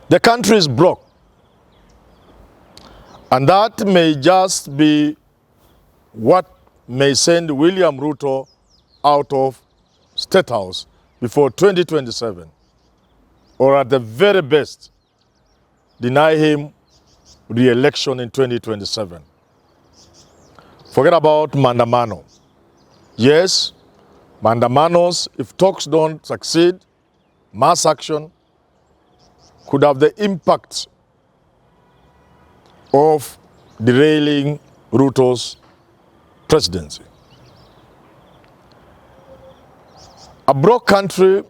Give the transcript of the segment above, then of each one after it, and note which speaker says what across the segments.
Speaker 1: The country is broke. And that may just be what may send William Ruto out of State House before 2027. Or at the very best, deny him re-election in 2027. Forget about Mandamano. Yes, Mandamanos, if talks don't succeed, mass action could have the impact of derailing Ruto's presidency. A broke country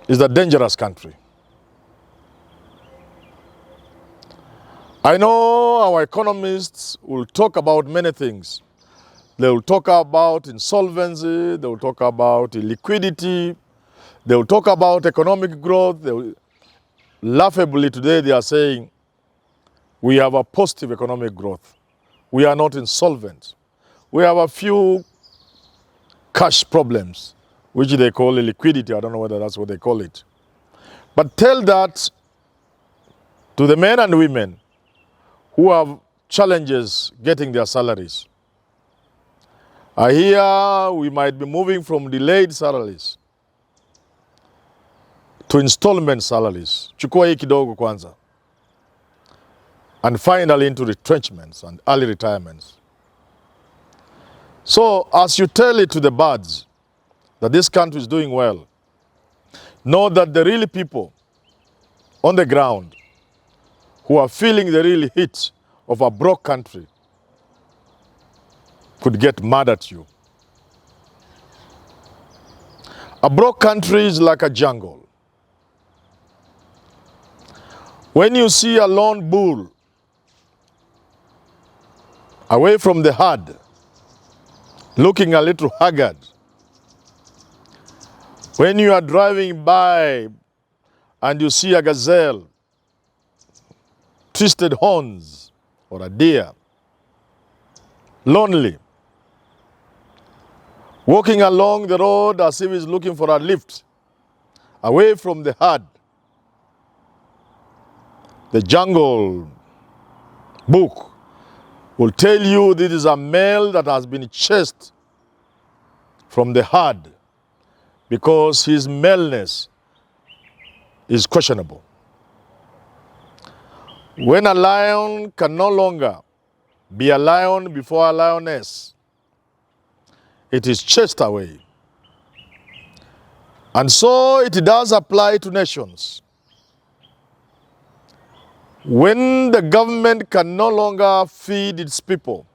Speaker 1: is a dangerous country. I know our economists will talk about many things. They will talk about insolvency, they will talk about illiquidity, they will talk about economic growth. Laughably today they are saying we have a positive economic growth. We are not insolvent. We have a few cash problems, which they call illiquidity. I don't know whether that's what they call it. But tell that to the men and women who have challenges getting their salaries. I hear we might be moving from delayed salaries to installment salaries. Chukua hii kidogo kwanza. And finally into retrenchments and early retirements. So as you tell it to the birds that this country is doing well, know that the real people on the ground who are feeling the real heat of a broke country could get mad at you. A broke country is like a jungle. When you see a lone bull away from the herd, looking a little haggard, when you are driving by and you see a gazelle, twisted horns, or a deer, lonely, walking along the road as if he's looking for a lift, away from the herd, the jungle book will tell you this is a male that has been chased from the herd because his maleness is questionable. When a lion can no longer be a lion before a lioness, it is chased away. And so it does apply to nations. When the government can no longer feed its people,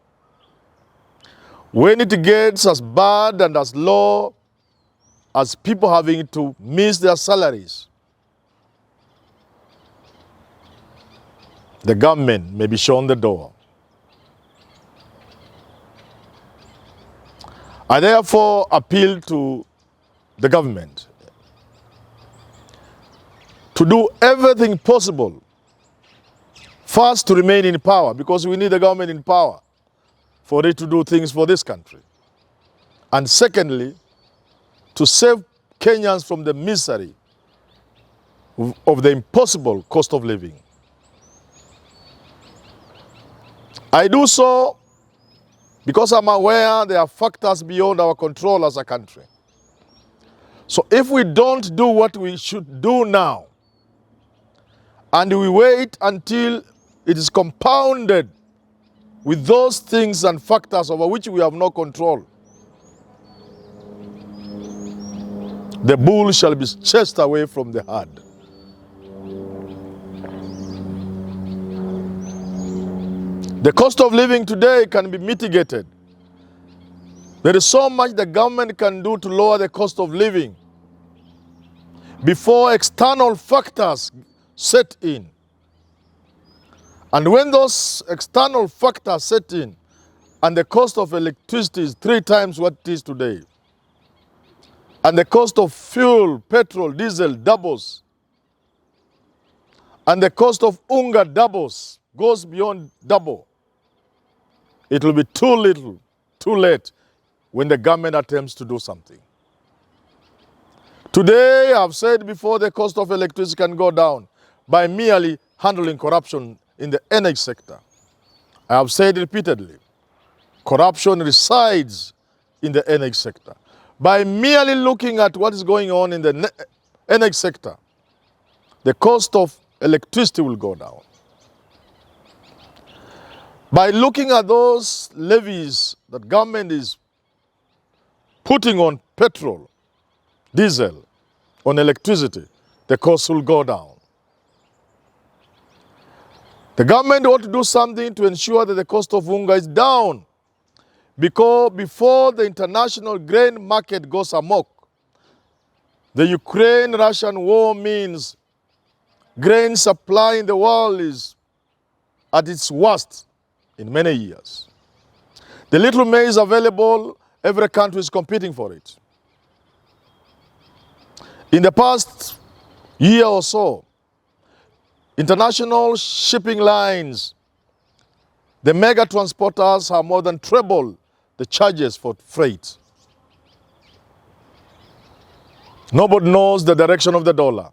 Speaker 1: when it gets as bad and as low as people having to miss their salaries, the government may be shown the door. I therefore appeal to the government to do everything possible, first to remain in power, because we need the government in power for it to do things for this country. And secondly, to save Kenyans from the misery of the impossible cost of living. I do so because I'm aware there are factors beyond our control as a country. So if we don't do what we should do now, and we wait until it is compounded with those things and factors over which we have no control, the bull shall be chased away from the herd. The cost of living today can be mitigated. There is so much the government can do to lower the cost of living before external factors set in. And when those external factors set in and the cost of electricity is 3 times what it is today, and the cost of fuel, petrol, diesel doubles, and the cost of unga doubles, goes beyond double, it will be too little, too late when the government attempts to do something. Today, I've said before, the cost of electricity can go down by merely handling corruption in the energy sector. I have said repeatedly, corruption resides in the energy sector. By merely looking at what is going on in the energy sector, the cost of electricity will go down. By looking at those levies that government is putting on petrol, diesel, on electricity, the cost will go down. The government ought to do something to ensure that the cost of unga is down, because before the international grain market goes amok, the Ukraine-Russian war means grain supply in the world is at its worst in many years. The little maize available, every country is competing for it. In the past year or so, international shipping lines, the mega transporters have more than trebled the charges for freight. Nobody knows the direction of the dollar.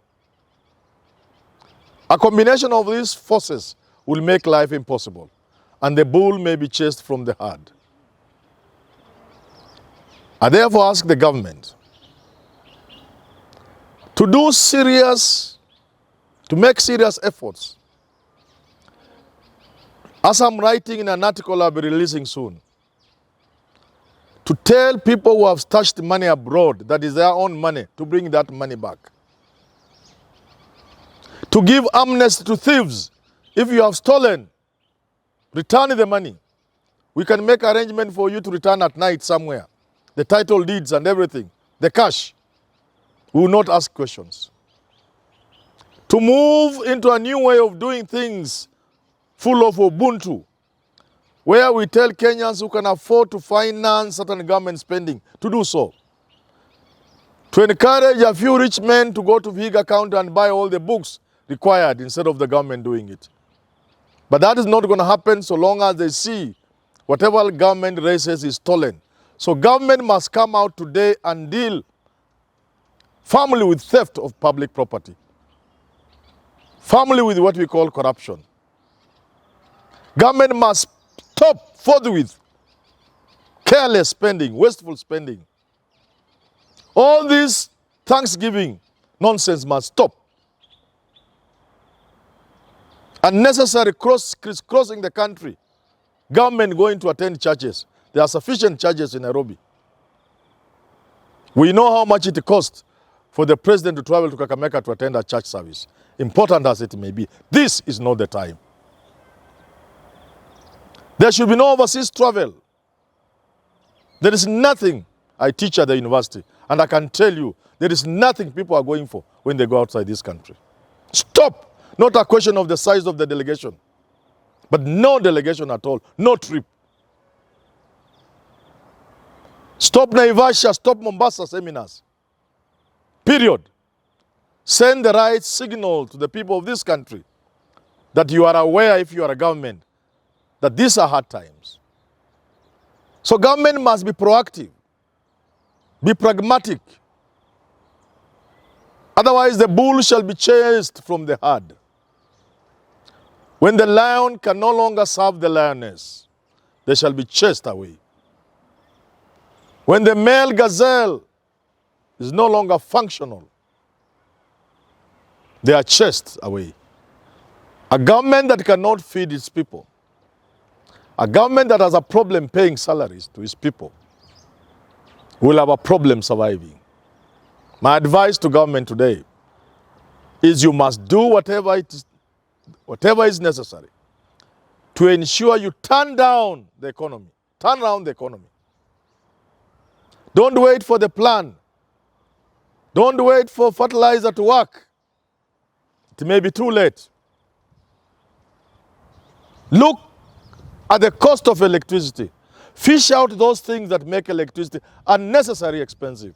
Speaker 1: A combination of these forces will make life impossible, and the bull may be chased from the herd. I therefore ask the government to make serious efforts. As I'm writing in an article I'll be releasing soon, to tell people who have stashed money abroad, that is their own money, to bring that money back. To give amnesty to thieves. If you have stolen, return the money. We can make arrangement for you to return at night somewhere. The title deeds and everything, the cash. We will not ask questions. To move into a new way of doing things full of Ubuntu, where we tell Kenyans who can afford to finance certain government spending to do so. To encourage a few rich men to go to Kega County and buy all the books required instead of the government doing it. But that is not going to happen so long as they see whatever government raises is stolen. So government must come out today and deal firmly with theft of public property. Firmly with what we call corruption. Government must stop forthwith careless spending, wasteful spending. All this Thanksgiving nonsense must stop. Unnecessary crisscrossing the country. Government going to attend churches. There are sufficient churches in Nairobi. We know how much it costs for the president to travel to Kakamega to attend a church service. Important as it may be, this is not the time. There should be no overseas travel. There is nothing I teach at the university, and I can tell you, there is nothing people are going for when they go outside this country. Stop! Not a question of the size of the delegation, but no delegation at all, no trip. Stop Naivasha, stop Mombasa seminars. Period. Send the right signal to the people of this country that you are aware, if you are a government, that these are hard times. So government must be proactive, be pragmatic. Otherwise the bull shall be chased from the herd. When the lion can no longer serve the lioness, they shall be chased away. When the male gazelle is no longer functional, they are chased away. A government that cannot feed its people, a government that has a problem paying salaries to its people, will have a problem surviving. My advice to government today is you must do whatever is necessary to ensure you turn down the economy, turn around the economy. Don't wait for the plan. Don't wait for fertilizer to work. It may be too late. Look at the cost of electricity. Fish out those things that make electricity unnecessarily expensive.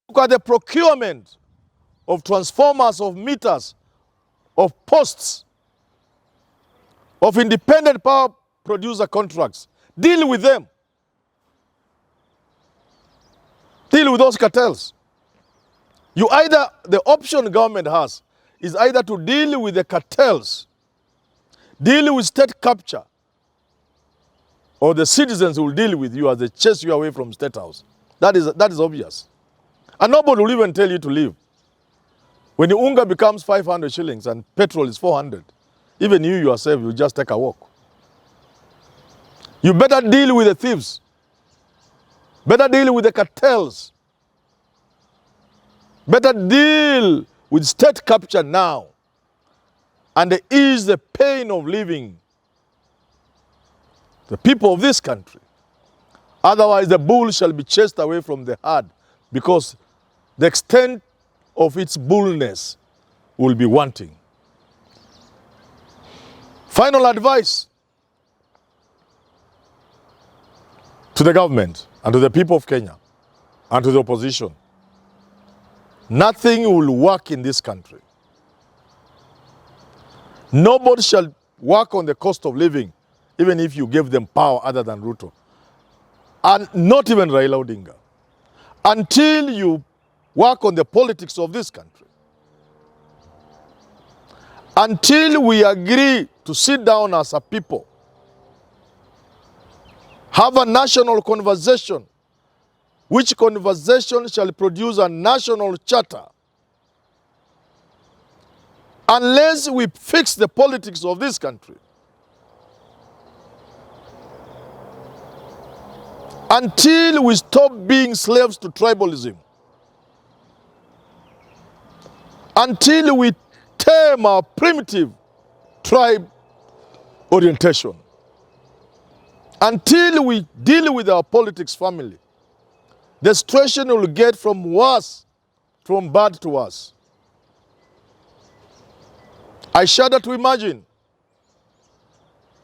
Speaker 1: Look at the procurement of transformers, of meters, of posts, of independent power producer contracts. Deal with them. Deal with those cartels. The option government has is either to deal with the cartels, deal with state capture, or the citizens will deal with you as they chase you away from State House. That is obvious. And nobody will even tell you to leave. When the unga becomes 500 shillings and petrol is 400, even you yourself, you just take a walk. You better deal with the thieves. Better deal with the cartels. Better deal with state capture now and ease the pain of living the people of this country. Otherwise, the bull shall be chased away from the herd, because the extent of its bullness will be wanting. Final advice to the government and to the people of Kenya and to the opposition. Nothing will work in this country. Nobody shall work on the cost of living, even if you give them power other than Ruto. And not even Raila Odinga. Until you work on the politics of this country. Until we agree to sit down as a people, have a national conversation, which conversation shall produce a national charter. Unless we fix the politics of this country, until we stop being slaves to tribalism, until we tame our primitive tribe orientation, until we deal with our politics family, the situation will get from bad to worse. I shudder to imagine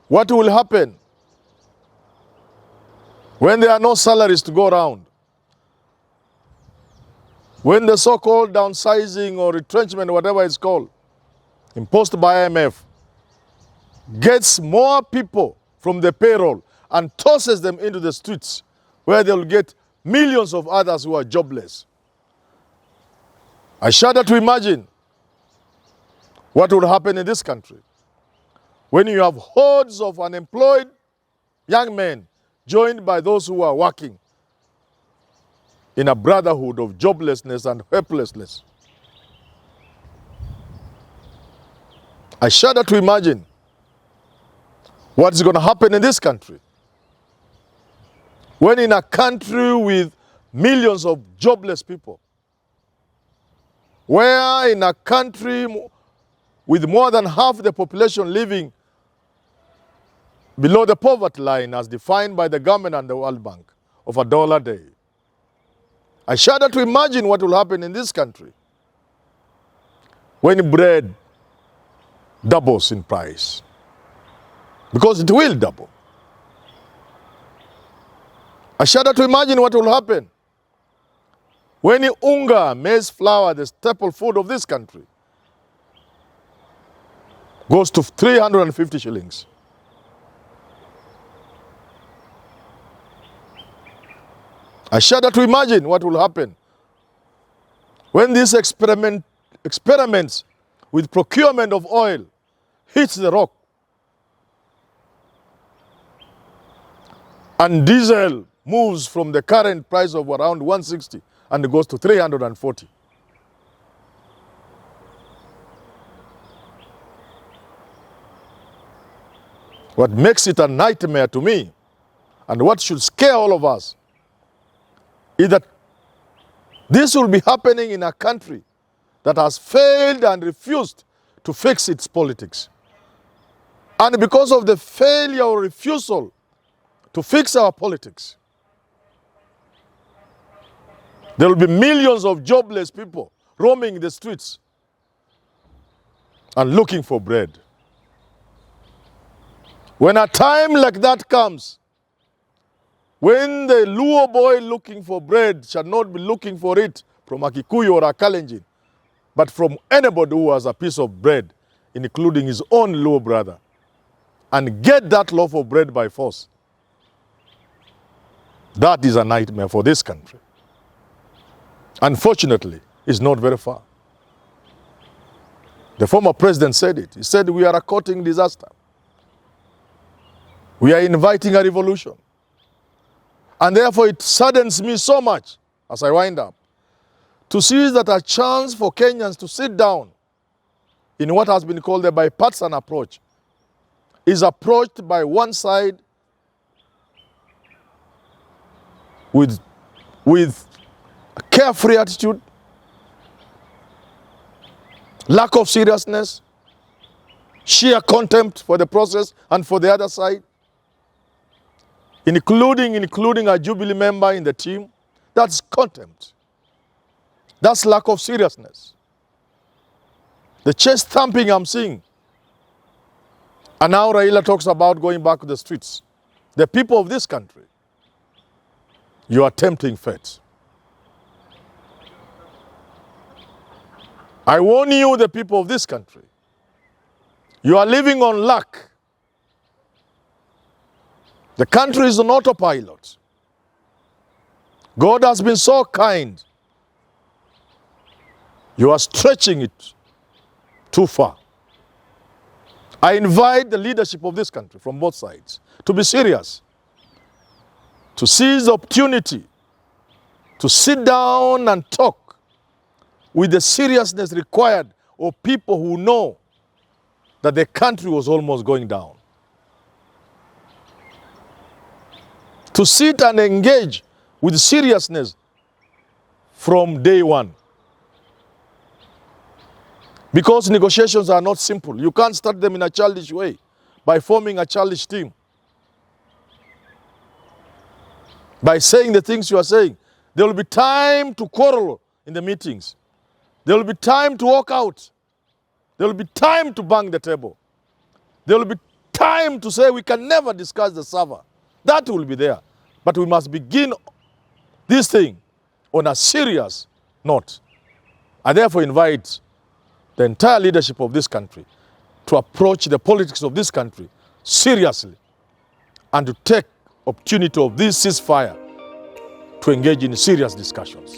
Speaker 1: what will happen when there are no salaries to go around, when the so-called downsizing or retrenchment, whatever it's called, imposed by IMF, gets more people from the payroll and tosses them into the streets, where they'll get millions of others who are jobless. I shudder to imagine what will happen in this country when you have hordes of unemployed young men joined by those who are working in a brotherhood of joblessness and helplessness. I shudder to imagine what is going to happen in this country when, in a country with millions of jobless people, where in a country with more than half the population living below the poverty line as defined by the government and the World Bank of $1 a day. I shudder to imagine what will happen in this country when bread doubles in price, because it will double. I shudder to imagine what will happen when unga, maize flour, the staple food of this country, goes to 350 shillings. I shudder to imagine what will happen when these experiments with procurement of oil hits the rock and diesel moves from the current price of around 160 and it goes to 340. What makes it a nightmare to me, and what should scare all of us, is that this will be happening in a country that has failed and refused to fix its politics. And because of the failure or refusal to fix our politics, there will be millions of jobless people roaming the streets and looking for bread. When a time like that comes, when the Luo boy looking for bread shall not be looking for it from a Kikuyu or a Kalenjin, but from anybody who has a piece of bread, including his own Luo brother, and get that loaf of bread by force, that is a nightmare for this country. Unfortunately, is not very far. The former president said it. He said, we are a courting disaster. We are inviting a revolution. And therefore it saddens me so much, as I wind up, to see that a chance for Kenyans to sit down in what has been called the bipartisan approach is approached by one side with a carefree attitude, lack of seriousness, sheer contempt for the process and for the other side, including a Jubilee member in the team. That's contempt. That's lack of seriousness. The chest thumping I'm seeing. And now Raila talks about going back to the streets. The people of this country, you are tempting fate. I warn you, the people of this country, you are living on luck. The country is on autopilot. God has been so kind. You are stretching it too far. I invite the leadership of this country from both sides to be serious, to seize the opportunity, to sit down and talk with the seriousness required of people who know that the country was almost going down. To sit and engage with seriousness from day one. Because negotiations are not simple. You can't start them in a childish way by forming a childish team. By saying the things you are saying. There will be time to quarrel in the meetings. There will be time to walk out. There will be time to bang the table. There will be time to say we can never discuss the server. That will be there. But we must begin this thing on a serious note. I therefore invite the entire leadership of this country to approach the politics of this country seriously and to take opportunity of this ceasefire to engage in serious discussions.